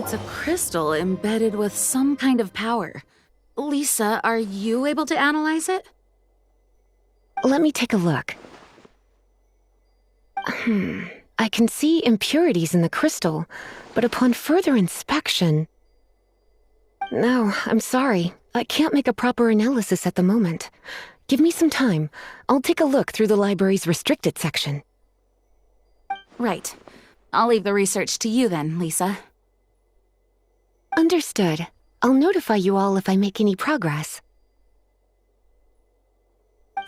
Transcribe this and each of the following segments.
It's a crystal embedded with some kind of power. Lisa, are you able to analyze it? Let me take a look. I can see impurities in the crystal, but upon further inspection... No, I'm sorry. I can't make a proper analysis at the moment. Give me some time. I'll take a look through the library's restricted section. Right. I'll leave the research to you then, Lisa. Understood. I'll notify you all if I make any progress.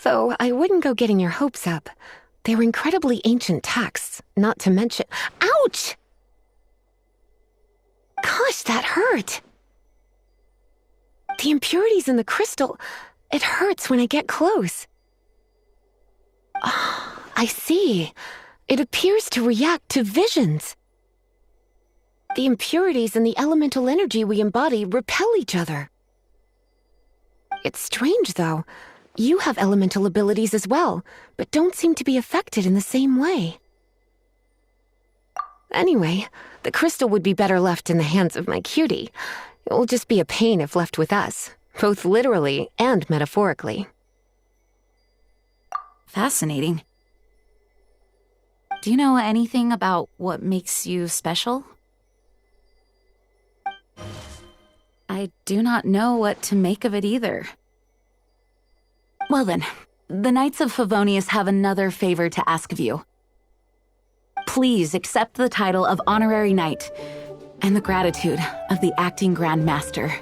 Though I wouldn't go getting your hopes up. They're incredibly ancient texts, not to mention— Ouch! Gosh, that hurt! The impurities in the crystal, it hurts when I get close. Oh, I see. It appears to react to visions. The impurities and the elemental energy we embody repel each other. It's strange, though. You have elemental abilities as well, but don't seem to be affected in the same way. Anyway, the crystal would be better left in the hands of my cutie. It will just be a pain if left with us, both literally and metaphorically. Fascinating. Do you know anything about what makes you special? I do not know what to make of it either. Well then, the Knights of Favonius have another favor to ask of you. Please accept the title of Honorary Knight and the gratitude of the Acting Grand Master.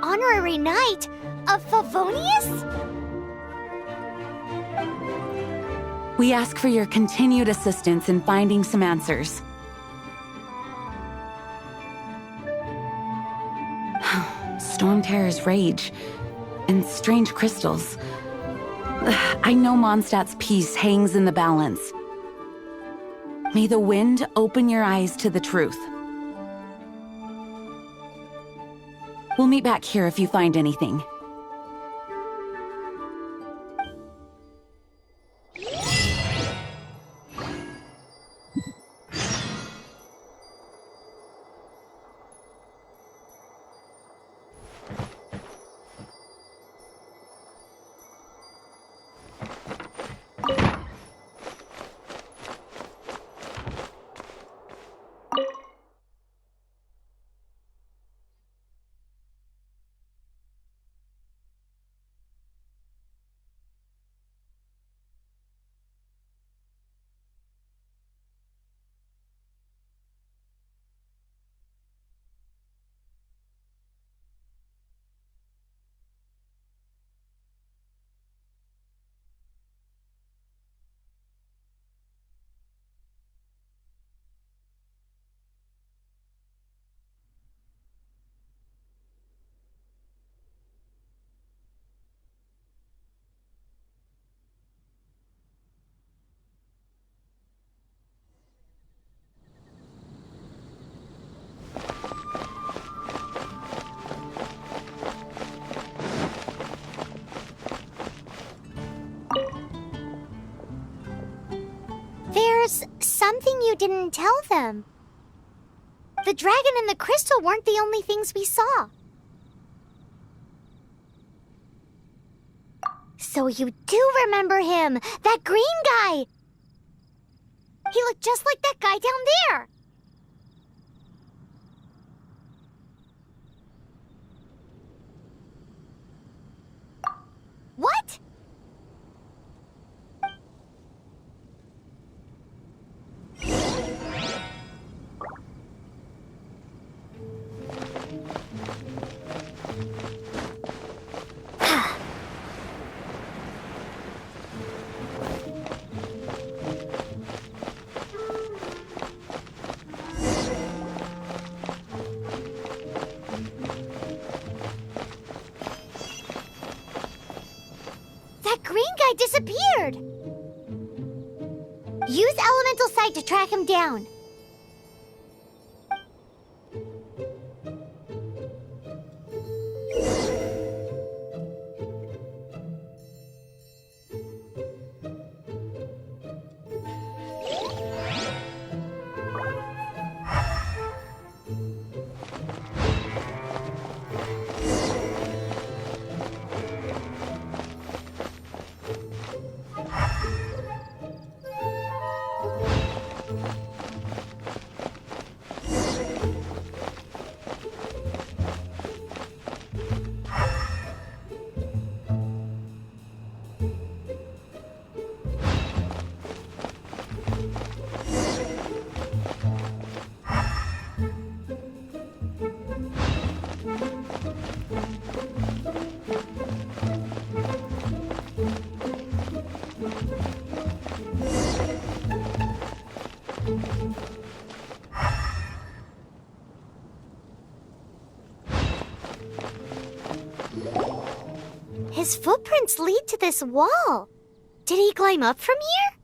Honorary Knight of Favonius? We ask for your continued assistance in finding some answers. Storm Terror's rage and strange crystals. I know Mondstadt's peace hangs in the balance. May the wind open your eyes to the truth. We'll meet back here if you find anything. There's something you didn't tell them. The dragon and the crystal weren't the only things we saw. So you do remember him, that green guy! He looked just like that guy down there! What? That green guy disappeared! Use Elemental Sight to track him down. His footprints lead to this wall. Did he climb up from here?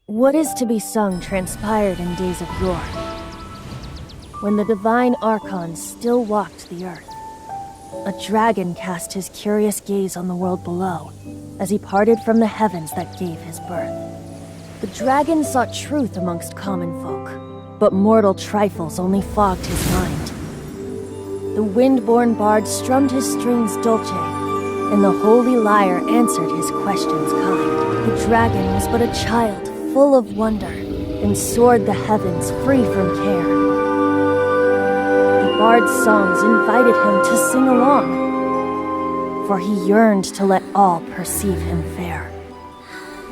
What is to be sung transpired in days of yore, when the divine archons still walked the earth. A dragon cast his curious gaze on the world below, as he parted from the heavens that gave his birth. The dragon sought truth amongst common folk, but mortal trifles only fogged his mind. The wind-born bard strummed his strings dolce, and the holy lyre answered his questions kind. The dragon was but a child, full of wonder, and soared the heavens free from care. The bard's songs invited him to sing along, for he yearned to let all perceive him fair.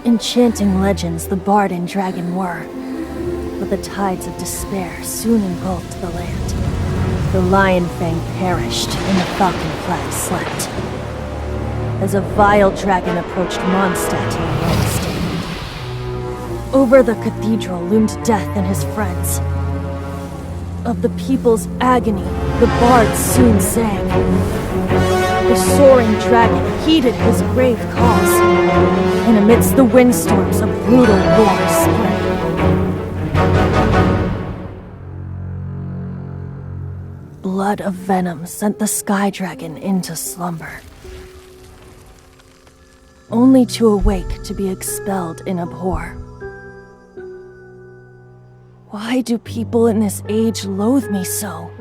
Enchanting legends the bard and dragon were, but the tides of despair soon engulfed the land. The lion fang perished, and the falcon flag slept, as a vile dragon approached Mondstadt in the Wednesday. Over the cathedral loomed death and his friends. Of the people's agony, the bard soon sang. The soaring dragon heeded his grave cause, and amidst the windstorms a brutal war spread. Blood of venom sent the sky dragon into slumber, only to awake to be expelled in abhor. Why do people in this age loathe me so?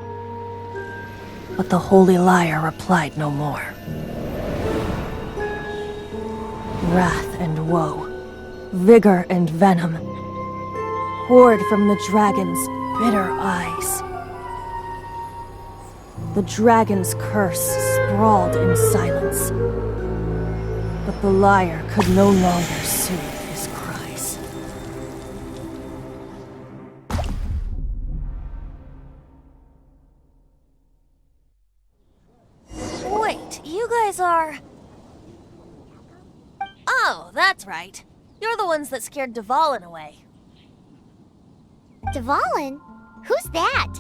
But the holy lyre replied no more. Wrath and woe, vigor and venom, poured from the dragon's bitter eyes. The dragon's curse sprawled in silence, but the lyre could no longer soothe his cries. Wait, you guys are... Oh, that's right. You're the ones that scared Dvalin away. Dvalin? Who's that?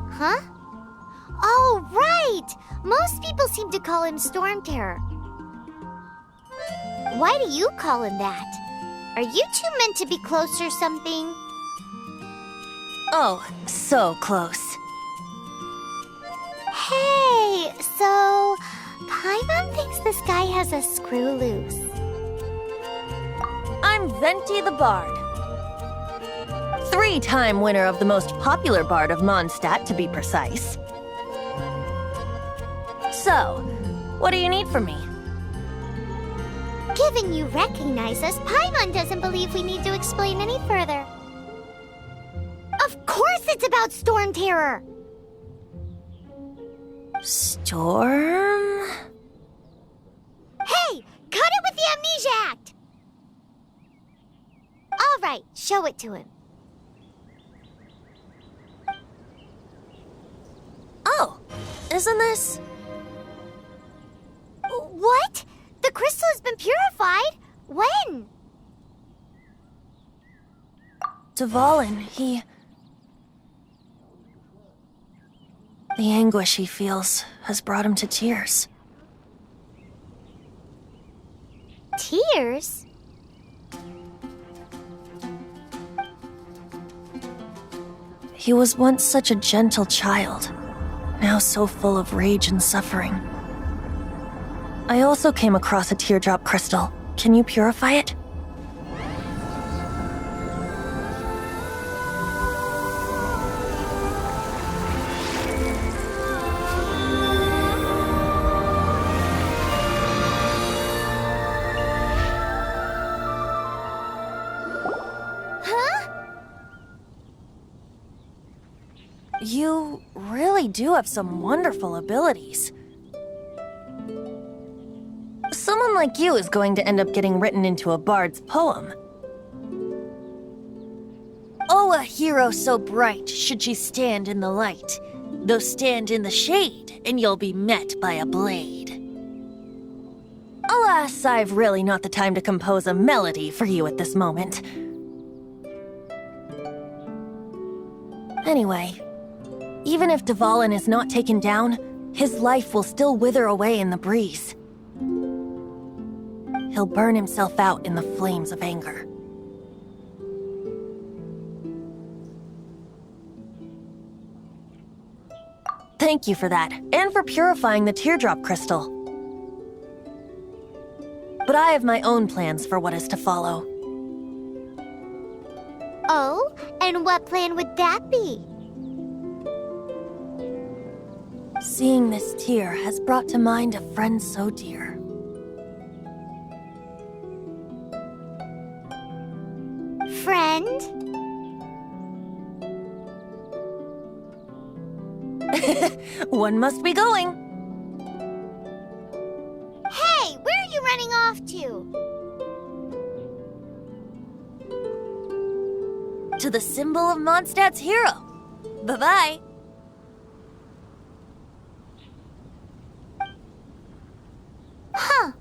Huh? Oh, right! Most people seem to call him Storm Terror. Why do you call him that? Are you two meant to be close or something? Oh, so close. Hey, so Paimon thinks this guy has a screw loose. I'm Venti the Bard. 3-time winner of the most popular bard of Mondstadt, to be precise. So, what do you need from me? Given you recognize us, Paimon doesn't believe we need to explain any further. Of course it's about Storm Terror! Storm? Hey! Cut it with the Amnesia Act! Alright, show it to him. Oh, isn't this... What? The crystal has been purified? When? Dvalin, he... The anguish he feels has brought him to tears. Tears? He was once such a gentle child, now so full of rage and suffering. I also came across a teardrop crystal. Can you purify it? Huh? You really do have some wonderful abilities. Someone like you is going to end up getting written into a bard's poem. Oh, a hero so bright should she stand in the light, though stand in the shade, and you'll be met by a blade. Alas, I've really not the time to compose a melody for you at this moment. Anyway, even if Dvalin is not taken down, his life will still wither away in the breeze. He'll burn himself out in the flames of anger. Thank you for that, and for purifying the teardrop crystal. But I have my own plans for what is to follow. Oh, and what plan would that be? Seeing this tear has brought to mind a friend so dear. Friend? One must be going. Hey, where are you running off to? To the symbol of Mondstadt's hero. Bye-bye. Huh.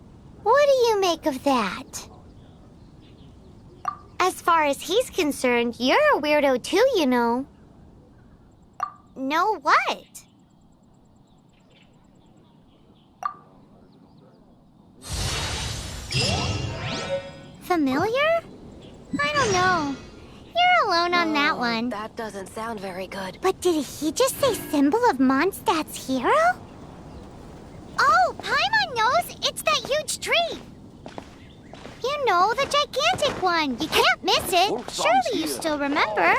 What do you make of that? As far as he's concerned, you're a weirdo too, you know. Know what? Familiar? I don't know. You're alone on that one. That doesn't sound very good. But did he just say symbol of Mondstadt's hero? Oh, Paimon knows! It's that huge tree! You know, the gigantic one. You can't miss it. Surely you still remember.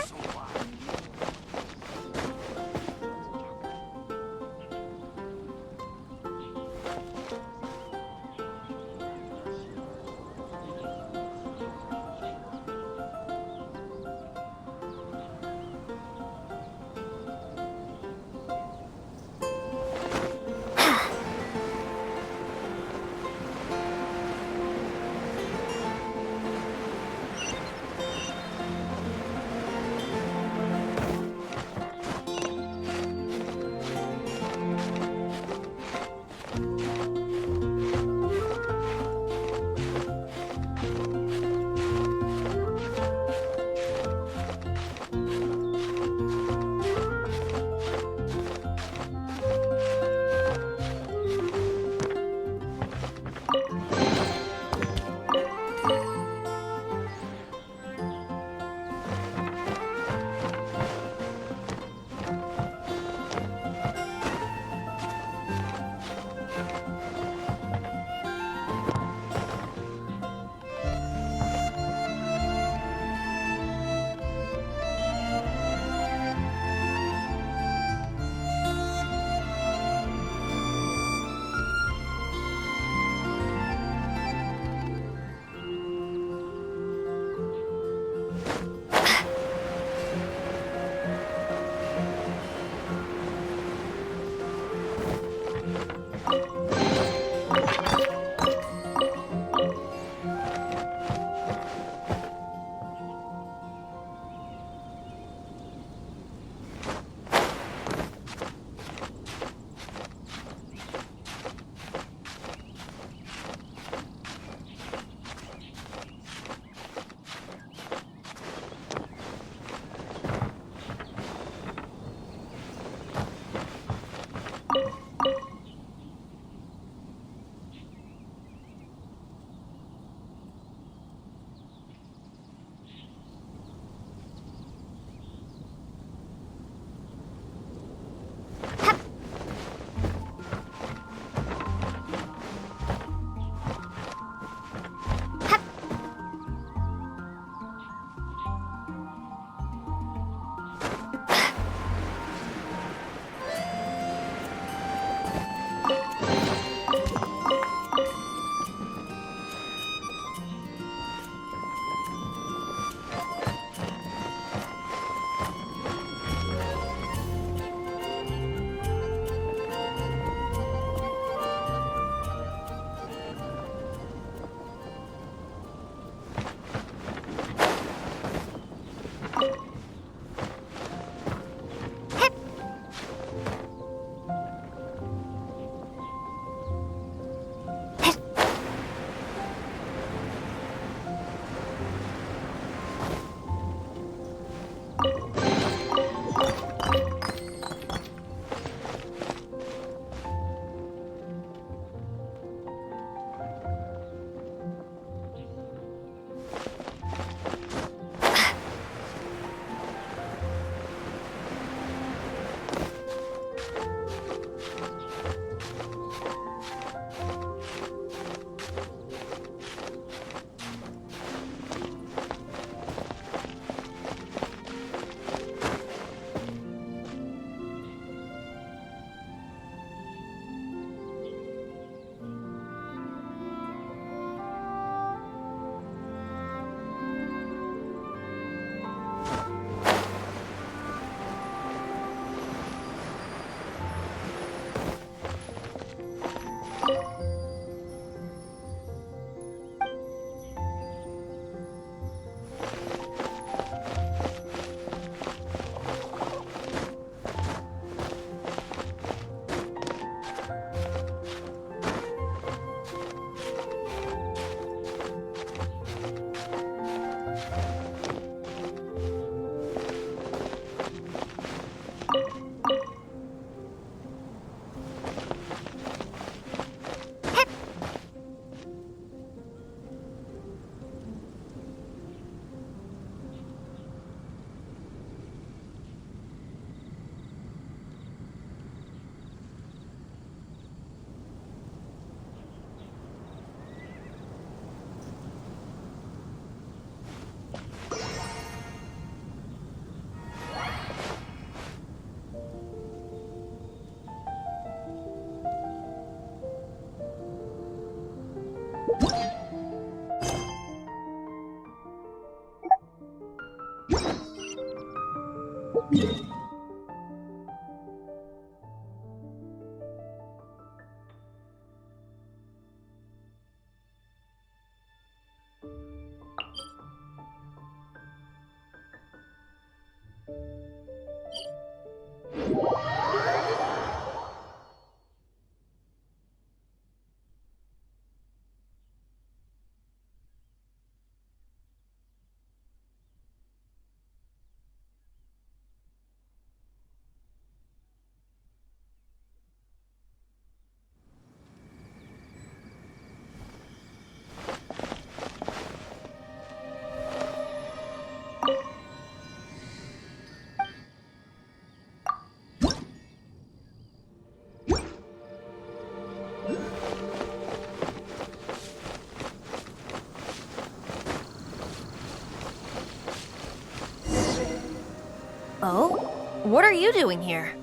Oh? What are you doing here?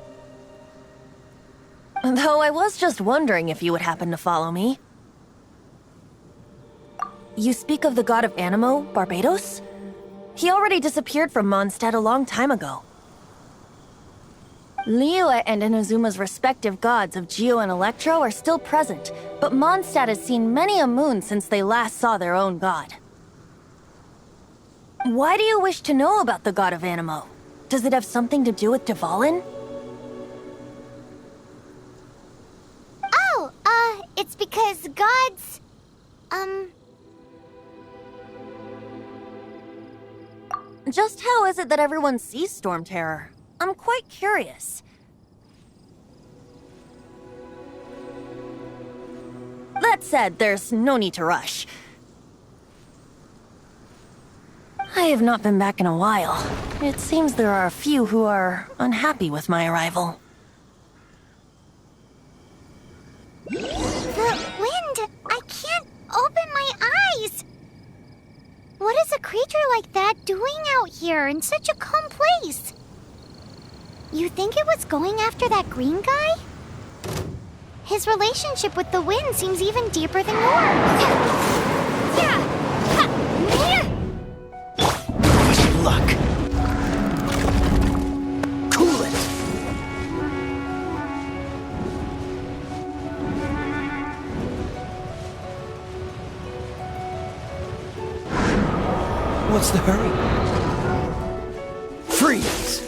Though I was just wondering if you would happen to follow me. You speak of the god of Animo, Barbados? He already disappeared from Mondstadt a long time ago. Liyue and Inazuma's respective gods of Geo and Electro are still present, but Mondstadt has seen many a moon since they last saw their own god. Why do you wish to know about the god of Animo? Does it have something to do with Dvalin? Oh, it's because gods... Just how is it that everyone sees Storm Terror? I'm quite curious. That said, there's no need to rush. I have not been back in a while. It seems there are a few who are unhappy with my arrival. The wind! I can't open my eyes! What is a creature like that doing out here in such a calm place? You think it was going after that green guy? His relationship with the wind seems even deeper than yours. Luck. Cool it. What's the hurry? Freeze!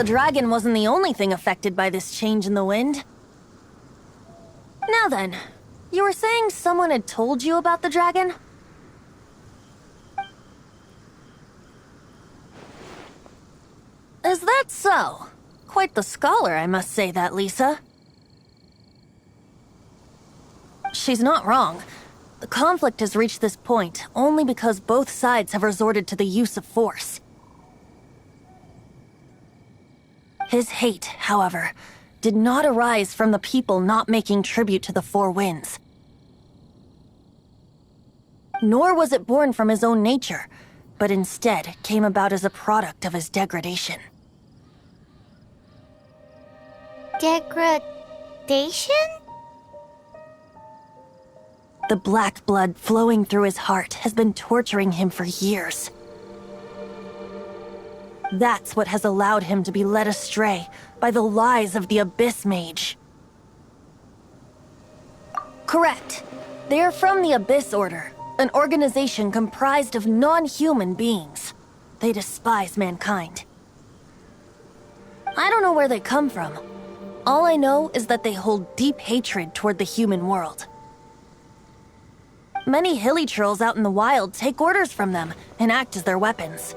the dragon wasn't the only thing affected by this change in the wind. Now then, you were saying someone had told you about the dragon? Is that so? Quite the scholar, I must say that, Lisa. She's not wrong. The conflict has reached this point only because both sides have resorted to the use of force. His hate, however, did not arise from the people not making tribute to the Four Winds. Nor was it born from his own nature, but instead came about as a product of his degradation. Degradation? The black blood flowing through his heart has been torturing him for years. That's what has allowed him to be led astray by the lies of the Abyss Mage. Correct. They are from the Abyss Order, an organization comprised of non-human beings. They despise mankind. I don't know where they come from. All I know is that they hold deep hatred toward the human world. Many hilly trolls out in the wild take orders from them and act as their weapons.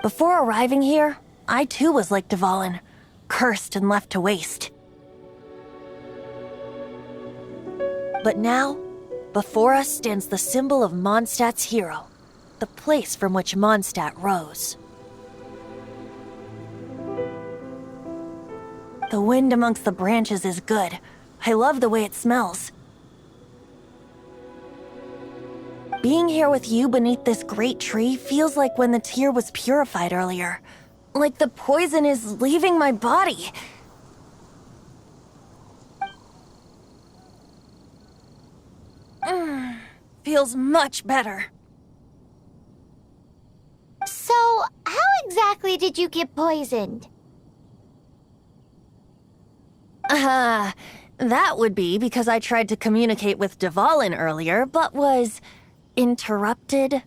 Before arriving here, I too was like Dvalin, cursed and left to waste. But now, before us stands the symbol of Mondstadt's hero, the place from which Mondstadt rose. The wind amongst the branches is good. I love the way it smells. Being here with you beneath this great tree feels like when the tear was purified earlier. Like the poison is leaving my body. Feels much better. So, how exactly did you get poisoned? That would be because I tried to communicate with Dvalin earlier, but was interrupted.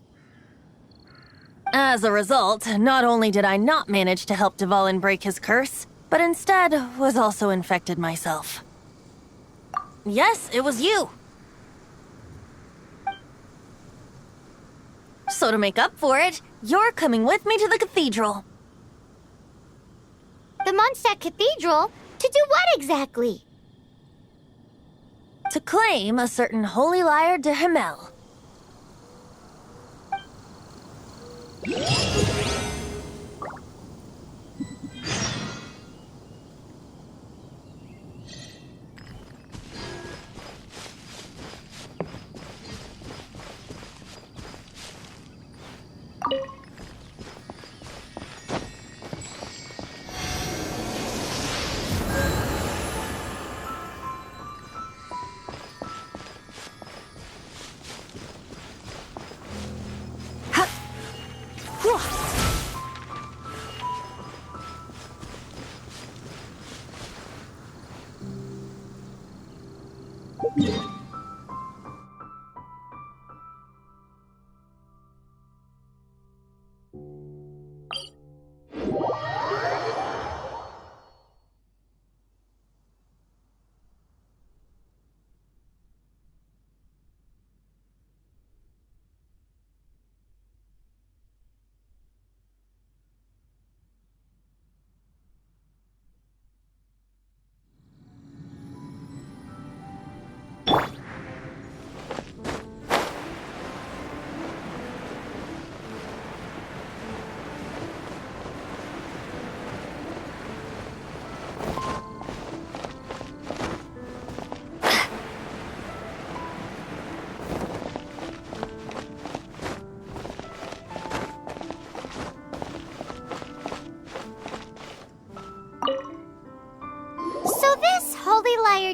As a result, not only did I not manage to help Dvalin break his curse, but instead was also infected myself. Yes, it was you. So to make up for it, you're coming with me to the cathedral. The Mondstadt Cathedral? To do what exactly? To claim a certain holy lyre de Himmel.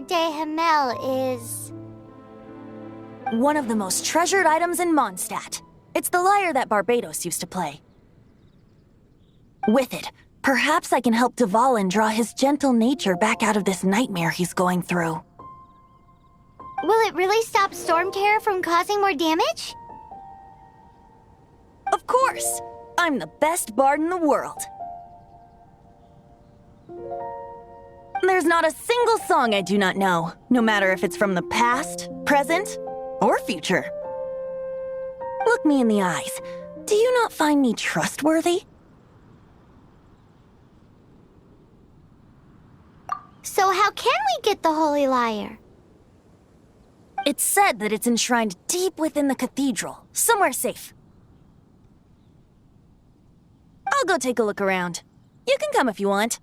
De Himmel is... one of the most treasured items in Mondstadt. It's the lyre that Barbados used to play. With it, perhaps I can help Dvalin draw his gentle nature back out of this nightmare he's going through. Will it really stop Stormterror from causing more damage? Of course! I'm the best bard in the world. There's not a single song I do not know, no matter if it's from the past, present, or future. Look me in the eyes. Do you not find me trustworthy? So how can we get the Holy Lyre? It's said that it's enshrined deep within the cathedral, somewhere safe. I'll go take a look around. You can come if you want.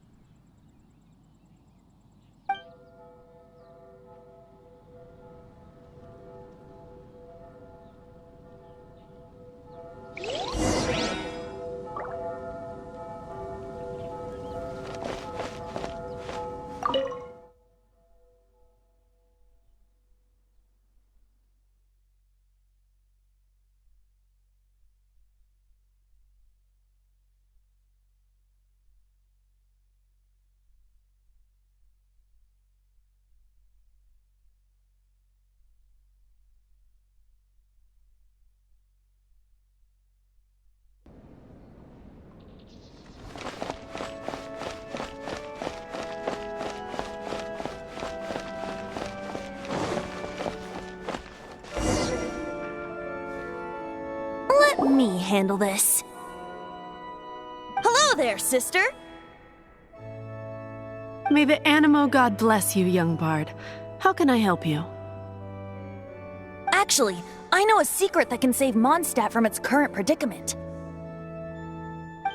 Let me handle this. Hello there, sister! May the Animo God bless you, young bard. How can I help you? Actually, I know a secret that can save Mondstadt from its current predicament.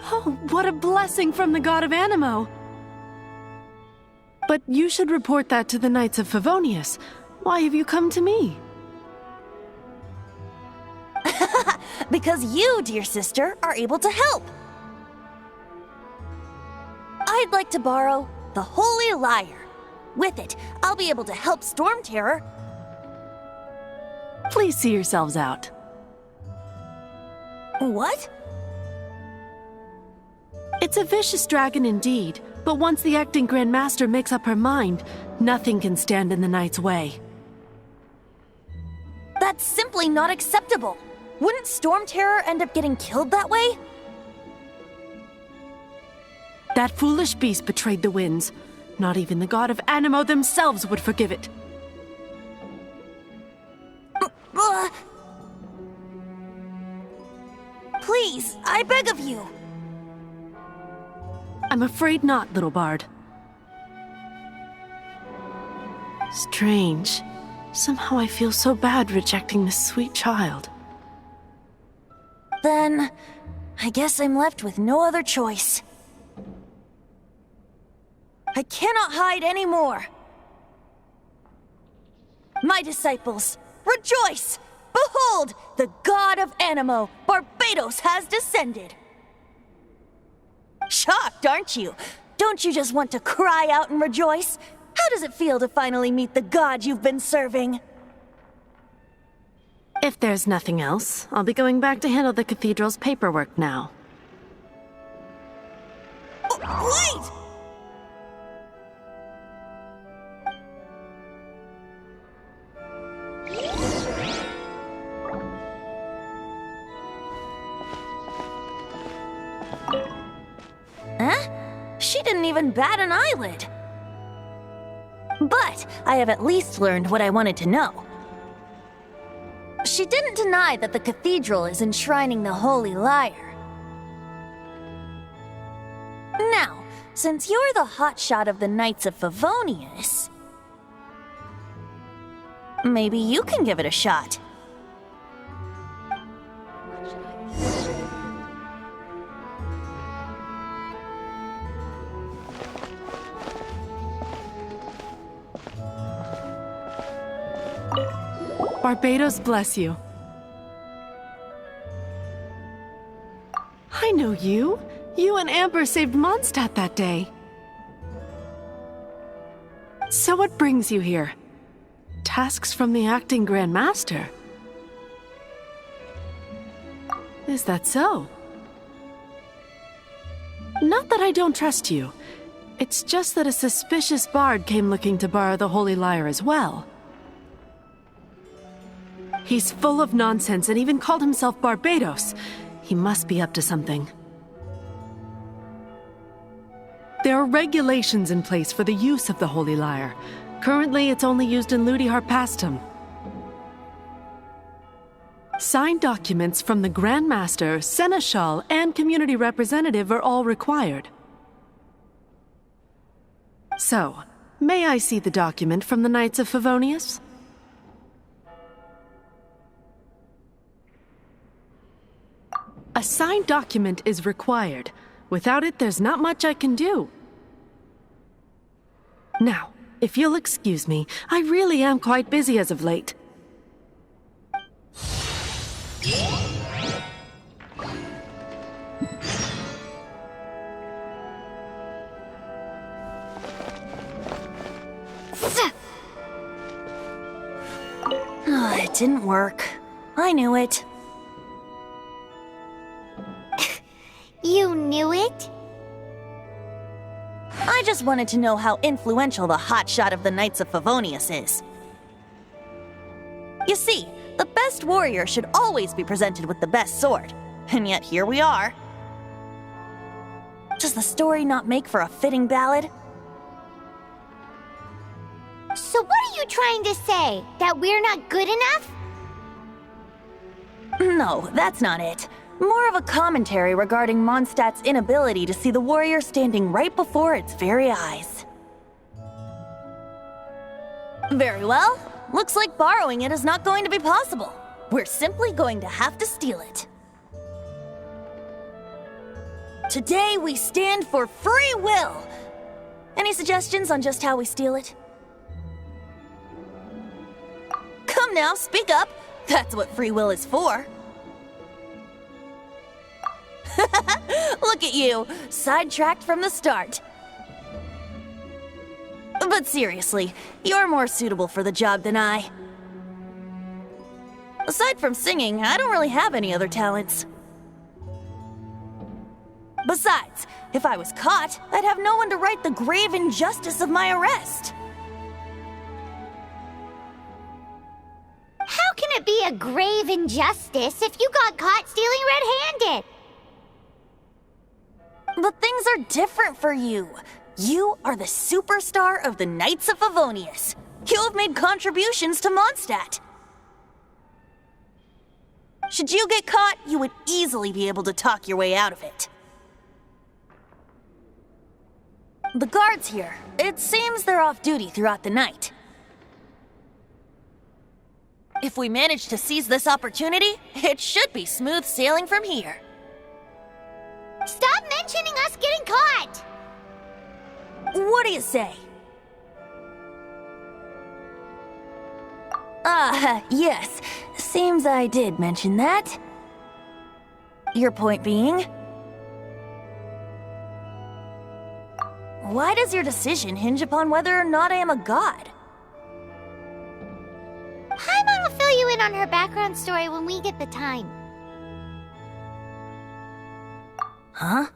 Oh, what a blessing from the God of Animo! But you should report that to the Knights of Favonius. Why have you come to me? Because you, dear sister, are able to help. I'd like to borrow the Holy Lyre. With it, I'll be able to help Storm Terror. Please see yourselves out. What? It's a vicious dragon indeed, but once the acting Grand Master makes up her mind, nothing can stand in the Knight's way. That's simply not acceptable. Wouldn't Storm Terror end up getting killed that way? That foolish beast betrayed the winds. Not even the God of Animo themselves would forgive it. Please, I beg of you. I'm afraid not, little bard. Strange. Somehow I feel so bad rejecting this sweet child. Then, I guess I'm left with no other choice. I cannot hide anymore. My disciples, rejoice! Behold, the God of Animo, Barbados, has descended. Shocked, aren't you? Don't you just want to cry out and rejoice? How does it feel to finally meet the God you've been serving? If there's nothing else, I'll be going back to handle the cathedral's paperwork now. Oh, wait! Huh? She didn't even bat an eyelid. But I have at least learned what I wanted to know. She didn't deny that the cathedral is enshrining the Holy Lyre. Now, since you're the hotshot of the Knights of Favonius, maybe you can give it a shot. Barbados bless you. I know you. You and Amber saved Mondstadt that day. So what brings you here? Tasks from the acting Grand Master? Is that so? Not that I don't trust you. It's just that a suspicious bard came looking to borrow the Holy Lyre as well. He's full of nonsense and even called himself Barbados. He must be up to something. There are regulations in place for the use of the Holy Lyre. Currently, it's only used in Ludi Harpastum. Signed documents from the Grand Master, Seneschal, and Community Representative are all required. So, may I see the document from the Knights of Favonius? A signed document is required. Without it, there's not much I can do. Now, if you'll excuse me, I really am quite busy as of late. It didn't work. I knew it. You knew it? I just wanted to know how influential the hotshot of the Knights of Favonius is. You see, the best warrior should always be presented with the best sword. And yet here we are. Does the story not make for a fitting ballad? So what are you trying to say? That we're not good enough? No, that's not it. More of a commentary regarding Mondstadt's inability to see the warrior standing right before its very eyes. Very well. Looks like borrowing it is not going to be possible. We're simply going to have to steal it. Today we stand for free will. Any suggestions on just how we steal it? Come now, speak up. That's what free will is for. Look at you, sidetracked from the start. But seriously, you're more suitable for the job than I. Aside from singing, I don't really have any other talents. Besides, if I was caught, I'd have no one to right the grave injustice of my arrest. How can it be a grave injustice if you got caught stealing red-handed? But things are different for you. You are the superstar of the Knights of Favonius. You have made contributions to Mondstadt. Should you get caught, you would easily be able to talk your way out of it. The guards here, it seems they're off duty throughout the night. If we manage to seize this opportunity, it should be smooth sailing from here. Stop mentioning us getting caught! What do you say? Yes. Seems I did mention that. Your point being? Why does your decision hinge upon whether or not I am a god? Paimon will fill you in on her background story when we get the time. Huh?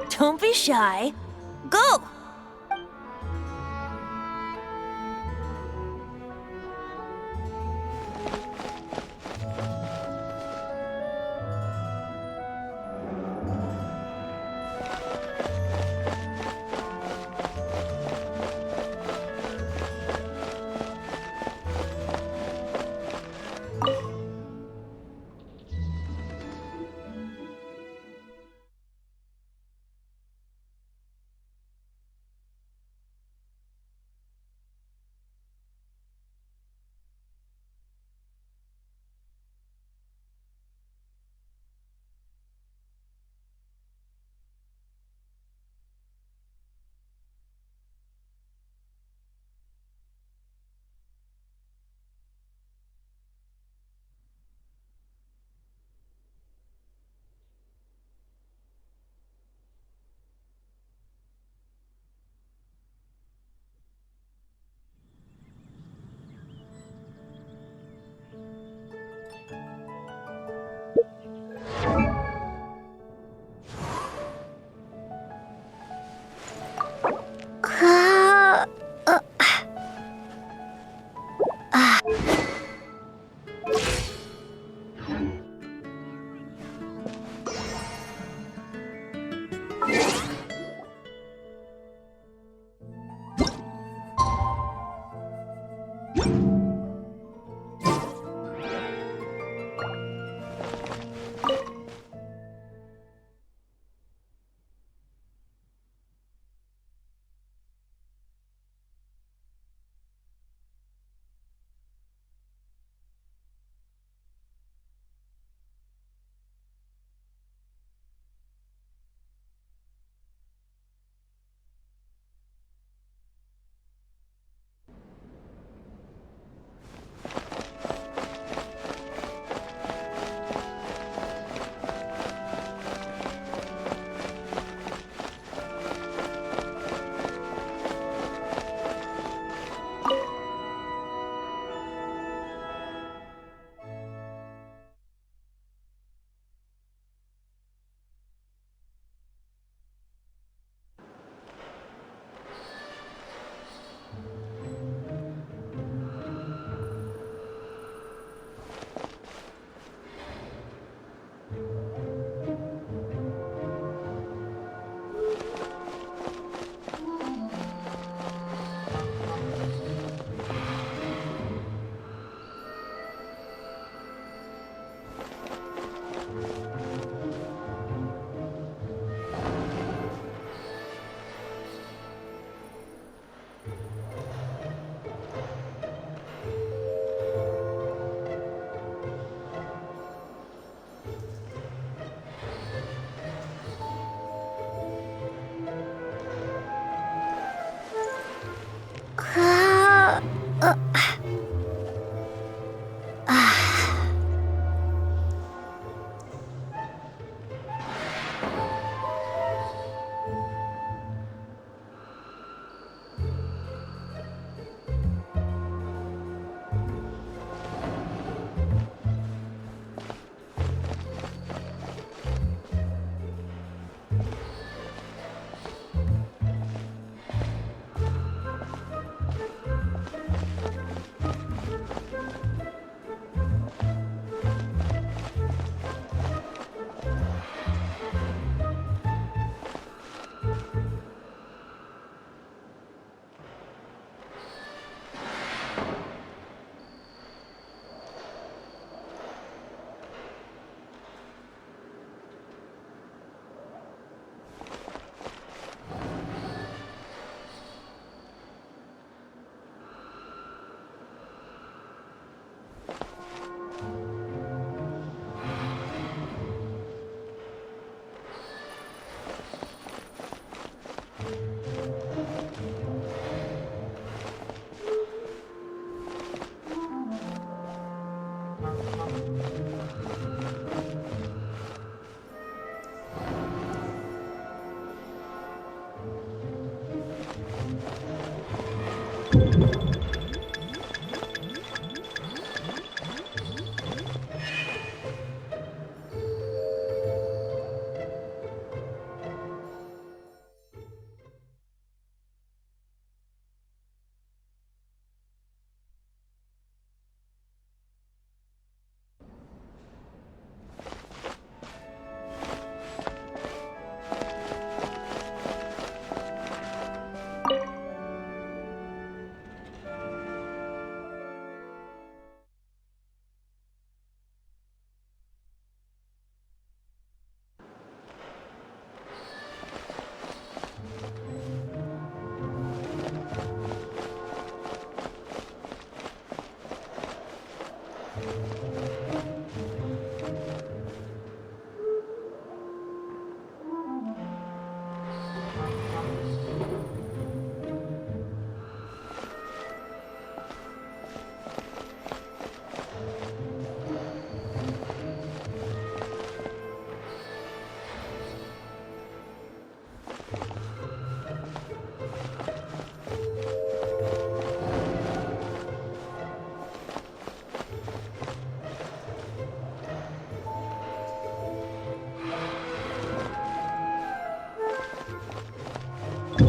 Don't be shy. Go!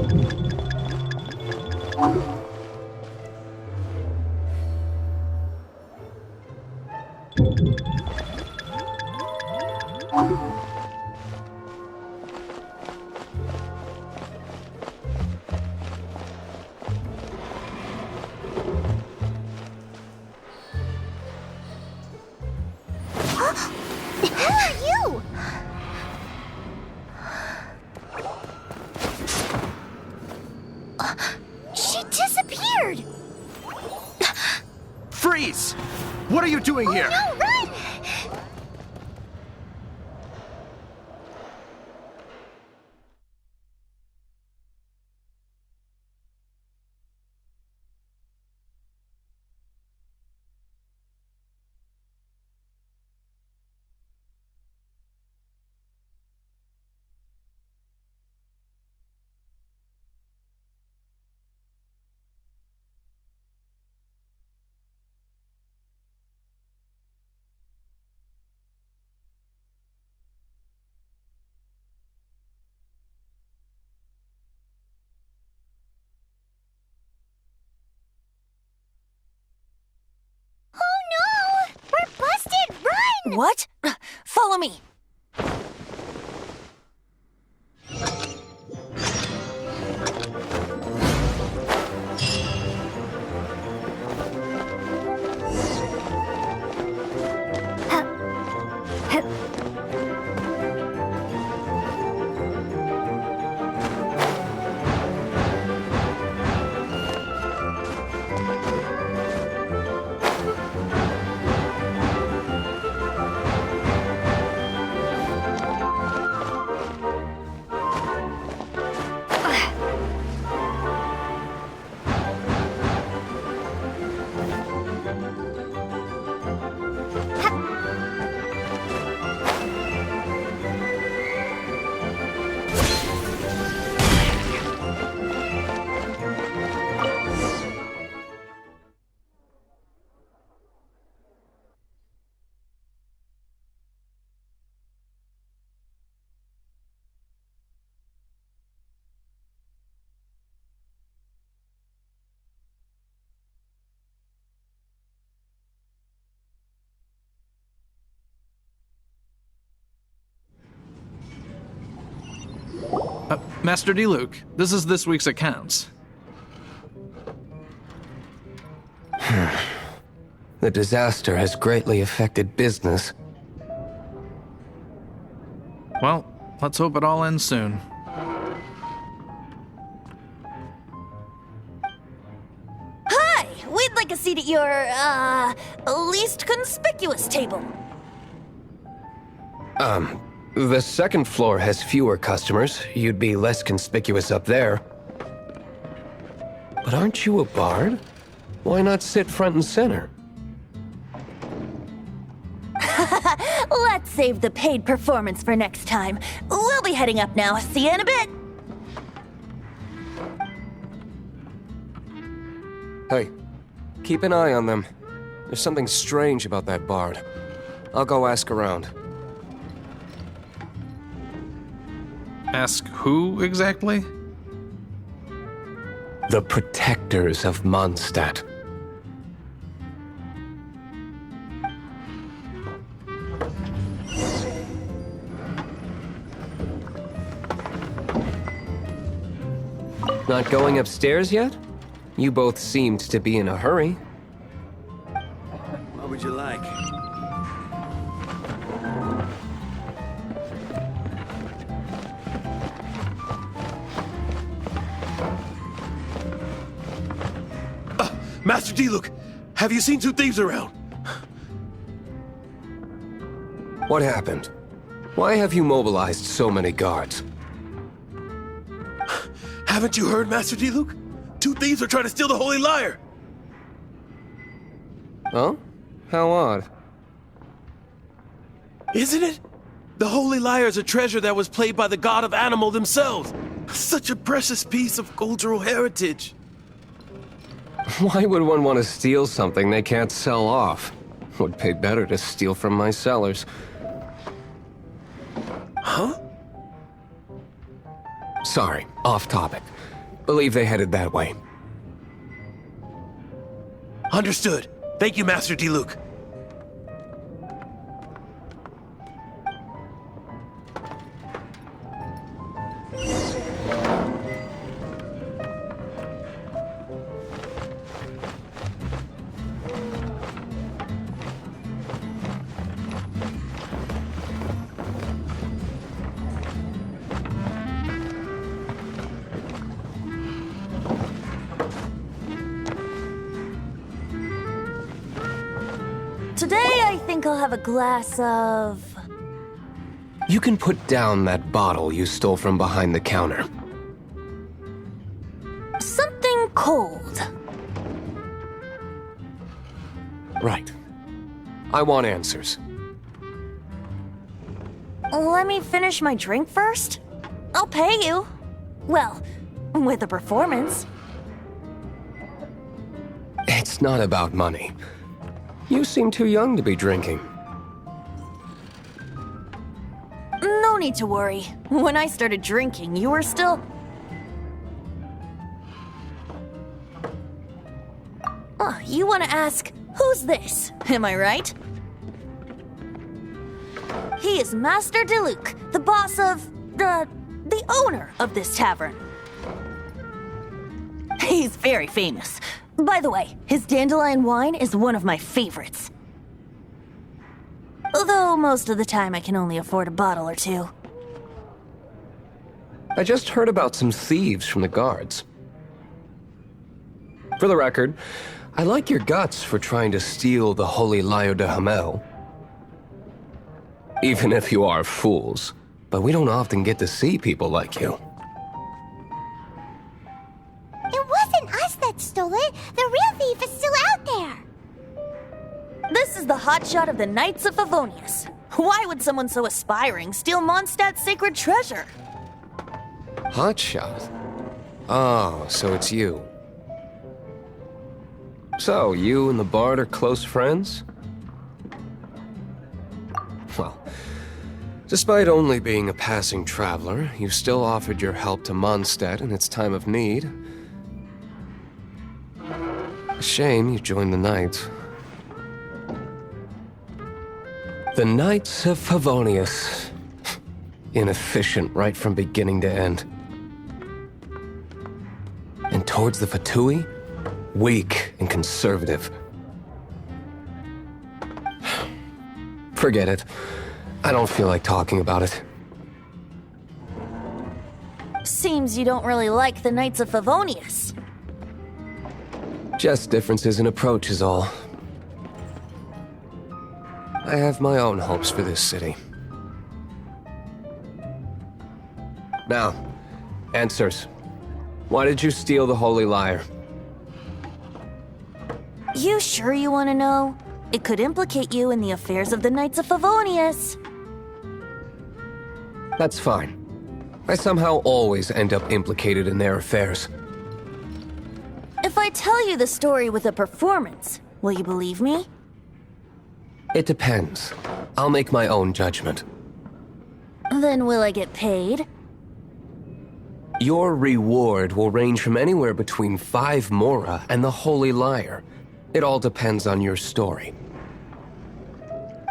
Who are you? She disappeared! Freeze! What are you doing here? No, run! Oh no! We're busted! Run! What? Follow me. Master D. Luke, this is this week's accounts. The disaster has greatly affected business. Well, let's hope it all ends soon. Hi! We'd like a seat at your, least conspicuous table. The second floor has fewer customers. You'd be less conspicuous up there. But aren't you a bard? Why not sit front and center? Let's save the paid performance for next time. We'll be heading up now. See you in a bit. Hey, keep an eye on them. There's something strange about that bard. I'll go ask around. Ask who exactly? The protectors of Mondstadt. Not going upstairs yet? You both seemed to be in a hurry. What would you like? Master D. Luke, have you seen two thieves around? What happened? Why have you mobilized so many guards? Haven't you heard, Master D. Luke? Two thieves are trying to steal the Holy Lyre! Oh? How odd. Isn't it? The Holy Lyre is a treasure that was played by the god of animal themselves. Such a precious piece of cultural heritage. Why would one want to steal something they can't sell off? Would pay better to steal from my sellers. Huh? Sorry, off topic. Believe they headed that way. Understood. Thank you, Master Diluc. Today, I think I'll have a glass of... You can put down that bottle you stole from behind the counter. something cold. Right. I want answers. Let me finish my drink first. I'll pay you. Well, with a performance. It's not about money. You seem too young to be drinking. No need to worry. When I started drinking, you were still... Oh, you want to ask, who's this? Am I right? He is Master Diluc, the boss of... the owner of this tavern. He's very famous. By the way, his dandelion wine is one of my favorites. Although most of the time I can only afford a bottle or two. I just heard about some thieves from the guards. For the record, I like your guts for trying to steal the Holy Lyre de Hamel. Even if you are fools, but we don't often get to see people like you. It wasn't us that stole it. The real thief is still out there. This is the hotshot of the Knights of Favonius. Why would someone so aspiring steal Mondstadt's sacred treasure? Hotshot? Oh, so it's you. So, you and the Bard are close friends? Well, despite only being a passing traveler, you still offered your help to Mondstadt in its time of need. A shame you joined the Knights. The Knights of Favonius. Inefficient right from beginning to end. And towards the Fatui, weak and conservative. Forget it. I don't feel like talking about it. Seems you don't really like the Knights of Favonius. Just differences in approach is all. I have my own hopes for this city. Now, answers. Why did you steal the Holy Lyre? You sure you want to know? It could implicate you in the affairs of the Knights of Favonius. That's fine. I somehow always end up implicated in their affairs. If I tell you the story with a performance, will you believe me? It depends. I'll make my own judgment. Then will I get paid? Your reward will range from anywhere between 5 mora and the Holy Lyre. It all depends on your story.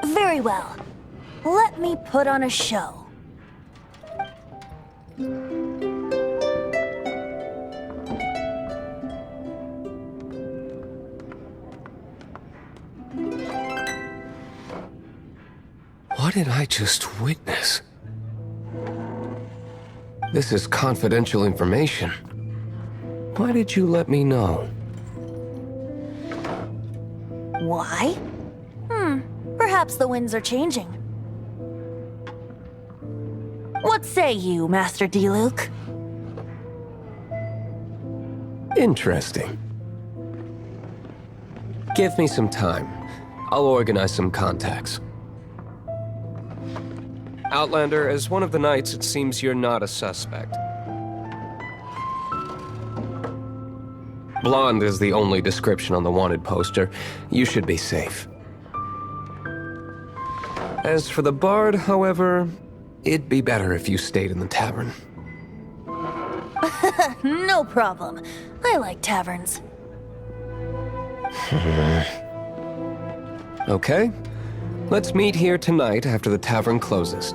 Very well. Let me put on a show. What did I just witness? This is confidential information. Why did you let me know? Why? Perhaps the winds are changing. What say you, Master Diluc? Interesting. Give me some time. I'll organize some contacts. Outlander, as one of the Knights, it seems you're not a suspect. Blonde is the only description on the wanted poster. You should be safe. As for the Bard, however, it'd be better if you stayed in the tavern. No problem. I like taverns. Okay. Let's meet here tonight after the tavern closes.